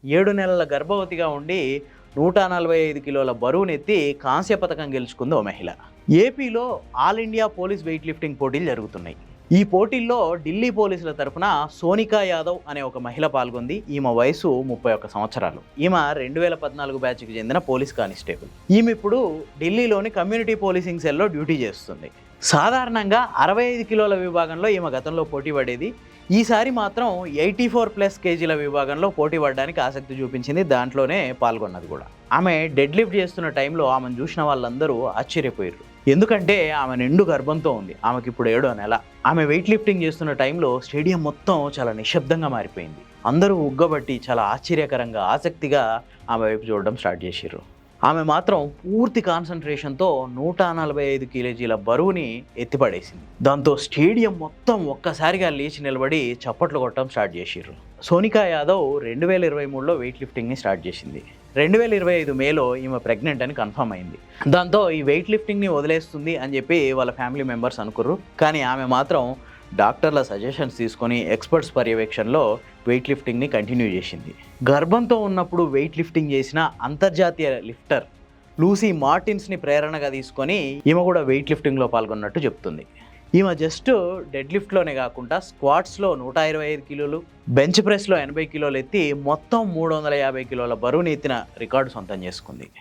7 నెలల గర్భవతిగా ఉండి 145 కిలోల బరువునెత్తి కాంస్య పథకం గెలుచుకుంది ఓ మహిళ. ఏపీలో all India police weight lifting పోటీలు జరుగుతున్నాయి. ఈ పోటీల్లో ఢిల్లీ పోలీసుల తరఫున సోనికా యాదవ్ అనే ఒక మహిళ పాల్గొంది. ఈమె వయసు 31 సంవత్సరాలు. ఈమె 2014 బ్యాచ్కి చెందిన పోలీస్ కానిస్టేబుల్. ఈమె ఇప్పుడు ఢిల్లీలోని కమ్యూనిటీ పోలీసింగ్ సెల్లో డ్యూటీ చేస్తుంది. సాధారణంగా 65 కిలోల విభాగంలో ఈమె గతంలో పోటీ పడేది. ఈసారి మాత్రం 84+ కేజీల విభాగంలో పోటీ పడడానికి ఆసక్తి చూపించింది. దాంట్లోనే పాల్గొన్నది కూడా. ఆమె డెడ్ లిఫ్ట్ చేస్తున్న టైంలో ఆమెను చూసిన వాళ్ళందరూ ఆశ్చర్యపోయారు. ఎందుకంటే ఆమె నిండు గర్భంతో ఉంది. ఆమెకి ఇప్పుడు 7వ నెల. ఆమె వెయిట్ లిఫ్టింగ్ చేస్తున్న టైంలో స్టేడియం మొత్తం చాలా నిశ్శబ్దంగా మారిపోయింది. అందరూ ఉగ్గబట్టి చాలా ఆశ్చర్యకరంగా ఆసక్తిగా ఆమె వైపు చూడడం స్టార్ట్ చేశారు. ఆమె మాత్రం పూర్తి కాన్సన్ట్రేషన్తో 145 కేజీల బరువుని ఎత్తిపడేసింది. దాంతో స్టేడియం మొత్తం ఒక్కసారిగా లేచి నిలబడి చప్పట్లు కొట్టడం స్టార్ట్ చేసిర్రు. సోనికా యాదవ్ 2023లో వెయిట్ లిఫ్టింగ్ని స్టార్ట్ చేసింది. 2025 మేలో ఈమె ప్రెగ్నెంట్ అని కన్ఫర్మ్ అయింది. దాంతో ఈ వెయిట్ లిఫ్టింగ్ని వదిలేస్తుంది అని చెప్పి వాళ్ళ ఫ్యామిలీ మెంబర్స్ అనుకుర్రు. కానీ ఆమె మాత్రం డాక్టర్ల సజెషన్స్ తీసుకొని ఎక్స్పర్ట్స్ పర్యవేక్షణలో వెయిట్ లిఫ్టింగ్ని కంటిన్యూ చేసింది. గర్భంతో ఉన్నప్పుడు వెయిట్ లిఫ్టింగ్ చేసిన అంతర్జాతీయ లిఫ్టర్ లూసీ మార్టిన్స్ని ప్రేరణగా తీసుకొని ఈమె కూడా వెయిట్ లిఫ్టింగ్లో పాల్గొన్నట్టు చెప్తుంది. ఈమె జస్ట్ డెడ్ లిఫ్ట్లోనే కాకుండా స్క్వాట్స్లో 125 కిలోలు, బెంచ్ ప్రెస్లో 80 కిలోలు ఎత్తి మొత్తం 350 కిలోల బరువుని ఎత్తిన రికార్డు సొంతం చేసుకుంది.